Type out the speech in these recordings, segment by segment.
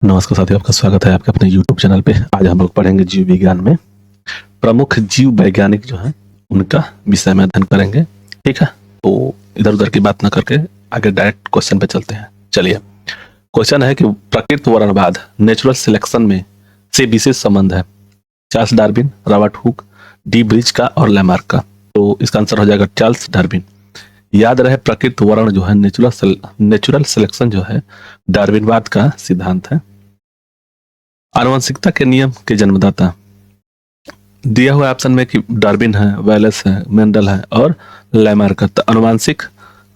नमस्कार साथियों, आपका स्वागत है आपके अपने YouTube चैनल पे। आज हम लोग पढ़ेंगे जीव विज्ञान में प्रमुख जीव वैज्ञानिक जो हैं उनका विषय में अध्ययन करेंगे। ठीक है, तो इधर उधर की बात ना करके आगे डायरेक्ट क्वेश्चन पे चलते हैं। चलिए, क्वेश्चन है कि प्रकृति वर्णवाद नेचुरल सिलेक्शन में से विशेष संबंध है Charles Darwin, Robert Hooke, D bridge का और लैमार्क का। तो इसका आंसर हो जाएगा चार्ल्स डार्विन। याद रहे, प्रकृति वर्ण जो है नेचुरल सिलेक्शन जो है डार्विनवाद का सिद्धांत है। आनुवंशिकता के नियम के जन्मदाता दिया हुआ ऑप्शन में कि डार्विन है, वेलेस है, मेंडल है और लैमार्क। आनुवंशिक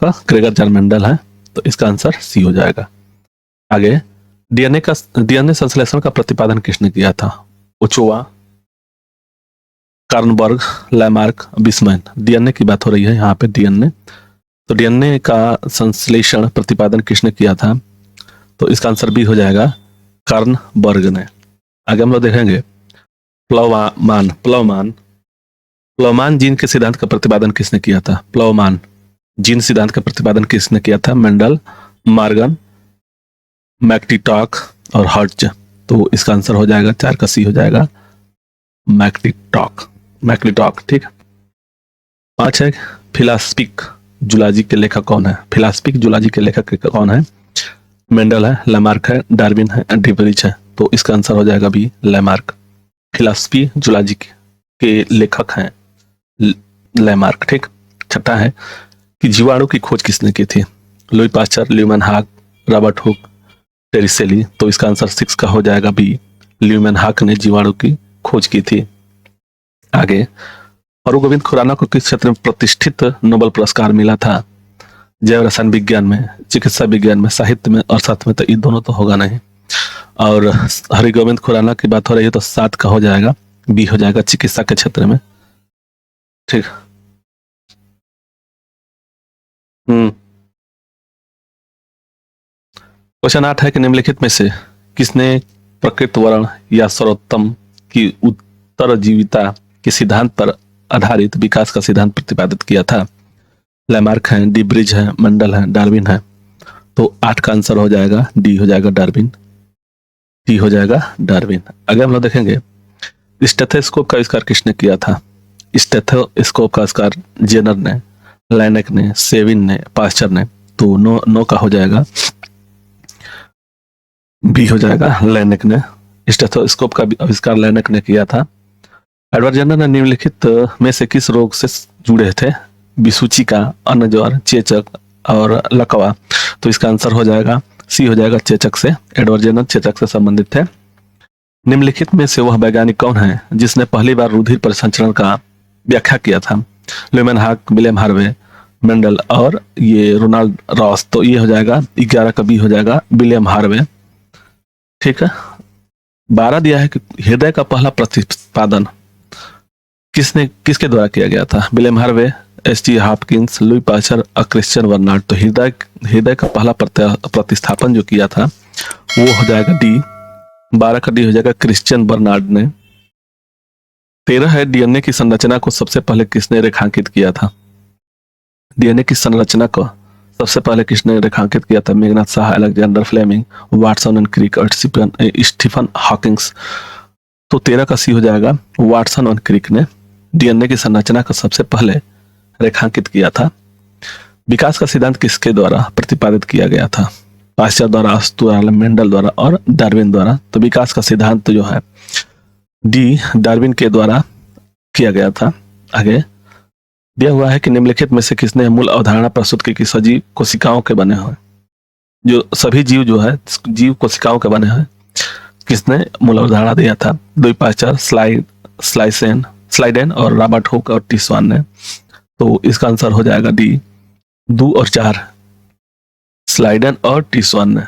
का ग्रेगर जॉन मेंडल है, तो इसका आंसर सी हो जाएगा। आगे, डीएनए संश्लेषण का प्रतिपादन किसने किया था? ओचोवा, कार्नबर्ग, लैमार्क, बिस्मैन। डीएनए की बात हो रही है यहाँ पे, डीएनए। तो डीएनए का संश्लेषण प्रतिपादन किसने किया था? तो इसका आंसर भी हो जाएगा कार्नबर्ग ने। आगे हम लोग देखेंगे प्लवमान जीन के सिद्धांत का प्रतिपादन किसने किया था? प्लवमान जीन सिद्धांत का प्रतिपादन किसने किया था? मेंडल, मॉर्गन, मैक्टिटॉक और हर्ट्ज। तो इसका आंसर हो जाएगा 4 का सी हो जाएगा, मैक्टिटॉक। ठीक। 5 है, फिलास्पिक जूलॉजी के लेखक कौन है? फिलास्पिक जूलॉजी के लेखक कौन है? मेंडल है, लैमार्क है, डार्विन है, डी ब्रिज है। तो इसका आंसर हो जाएगा भी लैमार्क। फिलासफी जूलॉजी के लेखक हैं लैमार्क। ठीक। 6 है कि जीवाणु की खोज किसने की थी? Louis Pasteur, Leeuwenhoek, Robert Hooke, Torricelli. तो इसका आंसर 6 का हो जाएगा बी, ल्यूमेनहाक ने जीवाणु की खोज की थी। आगे, हरगोविंद खुराना को किस क्षेत्र में प्रतिष्ठित नोबेल पुरस्कार मिला था? जैव रसायन विज्ञान में, चिकित्सा विज्ञान में, साहित्य में और साथ में तो ये दोनों तो होगा नहीं। और हरिगोविंद खुराना की बात हो रही है तो 7 का हो जाएगा, बी हो जाएगा, चिकित्सा के क्षेत्र में। ठीक। क्वेश्चन 8 है कि निम्नलिखित में से किसने प्रकृति वर्ण या सर्वोत्तम की उत्तरजीविता के सिद्धांत पर आधारित विकास का सिद्धांत प्रतिपादित किया था? लैमार्क है, डी ब्रिज है, मेंडल है, डार्विन है। तो 8 का आंसर हो जाएगा, डी हो जाएगा, डार्विन। डी हो जाएगा, डार्विन। आगे हम लोग देखेंगे स्टेथोस्कोप का आविष्कार किसने किया था? स्टेथोस्कोप का आविष्कार जेनर ने, लैनेक ने, सेविन ने, पास्चर ने। तो 9 का हो जाएगा, बी हो जाएगा, लैनेक ने। स्टेथोस्कोप का आविष्कार लैनेक ने किया था। एडवर्ड जेनर ने निम्नलिखित में से किस रोग से जुड़े थे? विसूचिका, अन्य ज्वर, चेचक और लकवा। तो इसका आंसर हो जाएगा सी हो जाएगा, चेचक से। एडवर्ड जेनर चेचक से संबंधित थे। निम्नलिखित में से वह वैज्ञानिक कौन है जिसने पहली बार रुधिर परिसंचरण का व्याख्या किया था? ल्यूमेनहाक, विलियम हार्वे, मेंडल और ये रोनाल्ड रॉस। तो ये हो जाएगा 11 का बी हो जाएगा, विलियम हार्वे। ठीक है। 12 दिया है कि हृदय का पहला प्रतिपादन किसके द्वारा किया गया था? William Harvey, HT. Hopkins, Louis Pasteur और क्रिश्चियन बर्नार्ड। तो हृदय का पहला प्रतिस्थापन जो किया था वो हो जाएगा डी। 12 का डी हो जाएगा, क्रिश्चियन बर्नार्ड ने। 13 है, डीएनए की संरचना को सबसे पहले किसने रेखांकित किया था? डीएनए की संरचना को सबसे पहले किसने रेखांकित किया था? Meghnad Saha, Alexander Fleming, Watson and Crick और स्टीफन हॉकिंस। तो 13 का सी हो जाएगा, वाटसन और क्रिक ने डीएनए की संरचना को सबसे पहले रेखांकित किया था। विकास का सिद्धांत किसके द्वारा प्रतिपादित किया गया था? पास्चर द्वारा, अस्तुरा, मेंडल द्वारा और डार्विन द्वारा। तो विकास का सिद्धांत जो है डी, डार्विन के द्वारा किया गया था। आगे दिया हुआ है कि निम्नलिखित में से किसने मूल अवधारणा प्रस्तुत की कि सजीव कोशिकाओं के बने हुए, जो सभी जीव जो है जीव कोशिकाओं के बने हैं, किसने मूल अवधारणा दिया था? लुई पास्चर, स्लाइडेन और रॉबर्ट हुक और टी स्वान ने। तो इसका आंसर हो जाएगा डी, 2 और 4, स्लाइडेन और टी स्वान ने।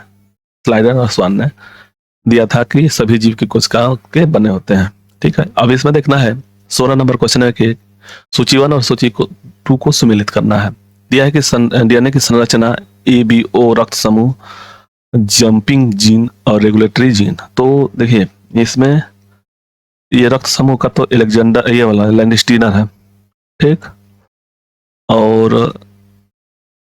स्लाइडेन और स्वान ने दिया था कि सभी जीव की कोशिकाओं के बने होते हैं। ठीक है। अब इसमें देखना है 16 नंबर क्वेश्चन है कि सूची 1 और सूची 2 को सम्मिलित करना है। दिया है कि डीएनए की संरचना ABO रक्त समूह, जंपिंग जीन और रेगुलेटरी जीन। तो देखिए, इसमें ये रक्त समूह का तो अलेक्जेंडर ये वाला लैंडस्टीनर है। ठीक। और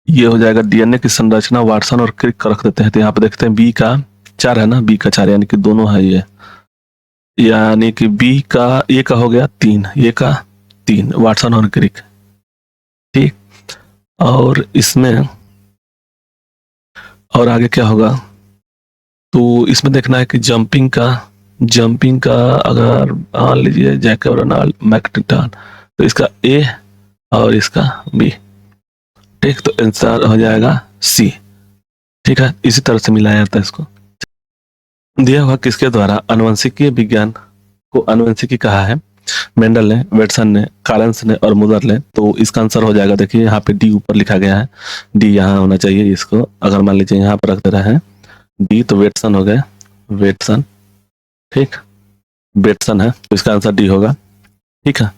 ये हो जाएगा डीएनए की संरचना वाटसन और क्रिक का रख देते हैं। तो यहाँ पे देखते हैं बी का 4 है ना, बी का 4 यानी कि दोनों है ये, यानी कि बी का ए का हो गया 3, ए का 3 वाटसन और क्रिक, ठीक। और इसमें और आगे क्या होगा, तो इसमें देखना है कि जंपिंग का अगर मान लीजिए जैकब रोनाल्ड मैकटिटान, तो इसका ए और इसका बी, ठीक। तो आंसर हो जाएगा सी, ठीक है। इसी तरह से मिलाया जाता है इसको। दिया हुआ किसके द्वारा आनुवंशिकीय विज्ञान को आनुवंशिकी कहा है? मेंडल ने, वेटसन ने, कार्लेंस ने और मुदर ने। तो इसका आंसर हो जाएगा, देखिए यहाँ पे डी ऊपर लिखा गया है, डी यहाँ होना चाहिए। इसको अगर मान लीजिए यहाँ पर रख दे रहे हैं डी, तो वेटसन हो गया, वेटसन, ठीक, वेटसन है, तो इसका आंसर डी होगा, ठीक है।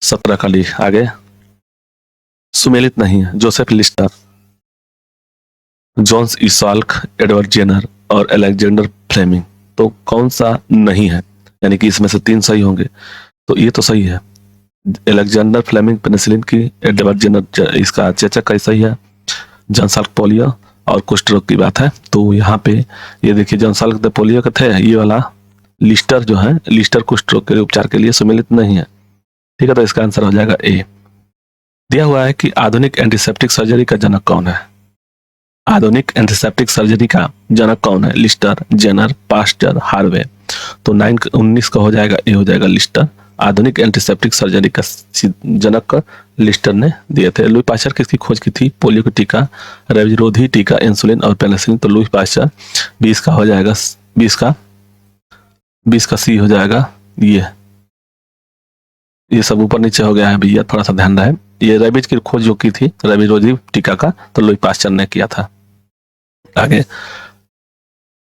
17 का डी। आगे सुमेलित नहीं है, Joseph Lister, Jonas Salk, Edward Jenner और अलेक्जेंडर फ्लेमिंग। तो कौन सा नहीं है, यानी कि इसमें से 3 सही होंगे, तो ये तो सही है। अलेक्जेंडर फ्लेमिंग पेनिसिलिन की, एडवर्ड जेनर इसका चेचक का सही है, जॉनसाल्क पोलियो और कुष्ठ रोग की बात है। तो यहाँ पे ये देखिए जॉनसाल्क द पोलियो का थे, ये वाला लिस्टर जो है, लिस्टर कुष्ठ रोग के उपचार के लिए सुमेलित नहीं है, ठीक है। तो इसका आंसर हो जाएगा ए। दिया हुआ है कि आधुनिक एंटीसेप्टिक सर्जरी का जनक कौन है? आधुनिक एंटीसेप्टिक सर्जरी का जनक कौन है? Lister, Jenner, Pasteur, Harvey. तो 19 का हो जाएगा, ए हो जाएगा लिस्टर। आधुनिक एंटीसेप्टिक सर्जरी का जनक लिस्टर ने दिए थे। लुई पास्चर किसकी खोज की थी? पोलियो का टीका, रविरोधी टीका, इंसुलिन और पेनिसिलिन। तो लुई पास्चर 20 का हो जाएगा, 20 का सी हो जाएगा। ये सब ऊपर नीचे हो गया है भैया, थोड़ा सा ध्यान रहे। ये रेबीज की खोज जो की थी, रविरोधी टीका का, तो लुई पास्चर ने किया था। आगे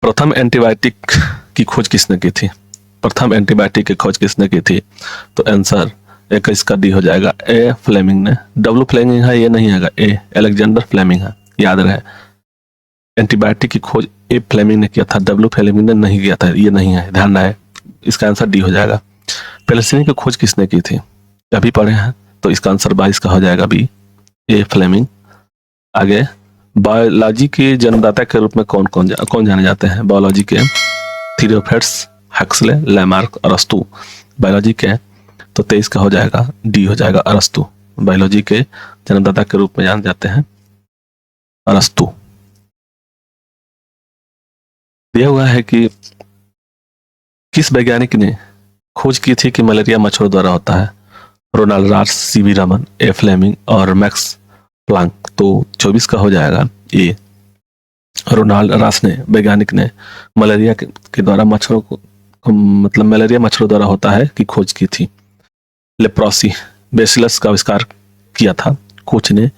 प्रथम एंटीबायोटिक की खोज किसने की थी? प्रथम एंटीबायोटिक की खोज किसने की थी? तो आंसर 21 का डी हो जाएगा, ए फ्लेमिंग ने। डब्ल्यू फ्लेमिंग है, ये नहीं है, ए अलेक्जेंडर फ्लेमिंग है, याद रहे। एंटीबायोटिक की खोज ए फ्लेमिंग ने किया था, डब्ल्यू फ्लेमिंग ने नहीं किया था, ये नहीं है, ध्यान रहे। इसका आंसर डी हो जाएगा। पेनिसिलिन की खोज किसने की थी? अभी पढ़े हैं, तो इसका आंसर 22 का हो जाएगा, बी, ए फ्लेमिंग। आगे बायोलॉजी के जन्मदाता के रूप में कौन जाने जाते हैं? बायोलॉजी के थियोफ्राइट्स, हक्सले, लैमार्क, अरस्तु। बायोलॉजी के, तो 23 का हो जाएगा, डी हो जाएगा, अरस्तु। बायोलॉजी के जन्मदाता के रूप में जाने जाते हैं अरस्तु। दिया हुआ है कि किस वैज्ञानिक ने खोज की थी कि मलेरिया मच्छरों द्वारा होता है? रोनाल्ड रास, सीवी रमन, ए फ्लेमिंग और मैक्स प्लांक। तो 24 का हो जाएगा, ये रोनाल्ड रास ने, वैज्ञानिक ने मलेरिया के द्वारा मच्छरों को मतलब मलेरिया मच्छरों द्वारा होता है कि खोज की थी। लेप्रोसी बेसिलस का आविष्कार किया था कोच ने,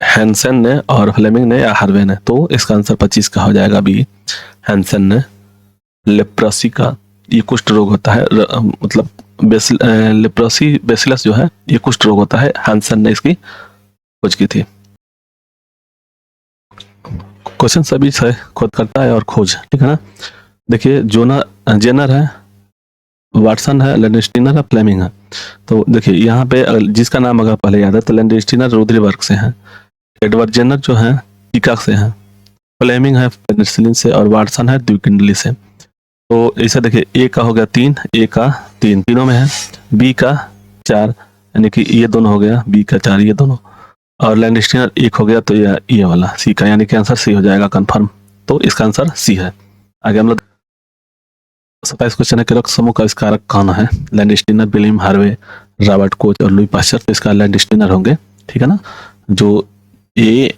हैंसन ने और फ्लेमिंग ने या हार्वे ने? तो इसका आंसर 25 का हो जाएगा, बी, हैंसन ने। लेप्रोसी का ये कुष्ठ रोग होता है, मतलब लेप्रोसी बेसिलस जो है ये कुष्ठ रोग होता है, हैंसन ने इसकी खोज की थी। क्वेश्चन सभी से खोज करता है और खोज, ठीक है ना। देखिए जेनर है, वाटसन है, लैंडस्टीनर है, फ्लेमिंग है। तो देखिए यहाँ पे जिसका नाम अगर पहले याद है, तो लैंडस्टीनर रुद्रीबर्ग से है, एडवर्ड जेनर जो है टीका से है, फ्लेमिंग है पेनिसिलिन से, और वाटसन है द्विकुंडली से। तो ऐसे देखिए ए का हो गया 3, ए का 3 तीनों में है, बी का 4 यानी कि ये दोनों हो गया, बी का 4 ये दोनों, और लैंडस्टीनर 1 हो गया, तो ये वाला सी का, यानी कि आंसर सी हो जाएगा कंफर्म। तो इसका आंसर सी है। आगे हम लोग 27 क्वेश्चन है कि रक्त समूह का आविष्कारक कौन है? Landsteiner, William Harvey, Robert Koch और लुई पास्चर। तो इसका लैंडस्टीनर होंगे, ठीक है ना। जो ए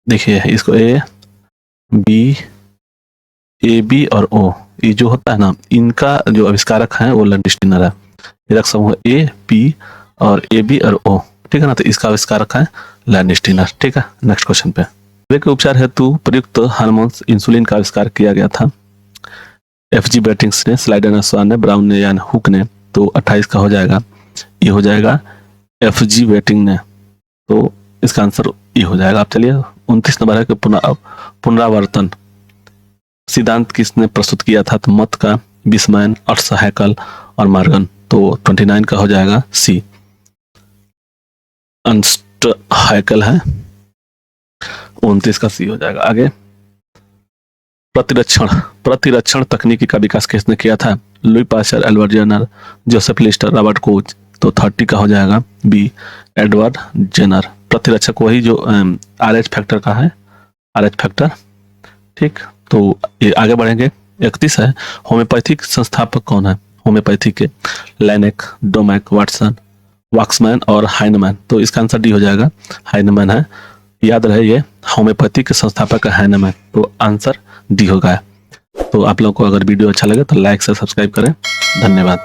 देखिए इसको ए बी और ओ, ये जो होता है ना, इनका जो आविष्कारक है वो लैंडस्टीनर है। रक्त समूह ए, बी और ए, बी और ओ, ठीक है ना। तो इसका आविष्कारक है लैंडस्टीनर, ठीक है। नेक्स्ट क्वेश्चन पे, के उपचार हेतु प्रयुक्त हार्मोन इंसुलिन का आविष्कार किया गया था? एफजी बेटिंग्स ने, स्लाइडर स्वान ने, ब्राउन ने या हुक ने? तो 28 का हो जाएगा, ये हो जाएगा एफजी बेटिंग ने। तो इसका आंसर ये हो जाएगा। आप चलिए 29 नंबर है कि पुनरावर्तन सिद्धांत किसने प्रस्तुत किया था? तो मत का, बिस्मैन, अर्ट्स, हैकल और मार्गन। तो 29 का हो जाएगा, सी, अर्ट्स हैकल है। 29 का सी हो जाएगा। आगे प्रतिरक्षण तकनीकी का विकास किसने किया था? Louis Pasteur, Edward Jenner, Joseph Lister, Robert Koch. तो 30 का हो जाएगा बी, एडवर्ड जेनर। प्रतिरक्षक वही जो RH फैक्टर का है, RH फैक्टर। ठीक, तो ये आगे बढ़ेंगे। 31 है, होम्योपैथिक संस्थापक कौन है? होम्योपैथी के लैनेक, डोमैक, वाटसन, वॉक्समैन और हाइनमैन। तो इसका आंसर डी हो जाएगा, हाइनमैन है। याद रहे ये होम्योपैथी के संस्थापक है हाइनमैन, तो आंसर डी होगा। तो आप लोगों को अगर वीडियो अच्छा लगे तो लाइक से सब्सक्राइब करें। धन्यवाद।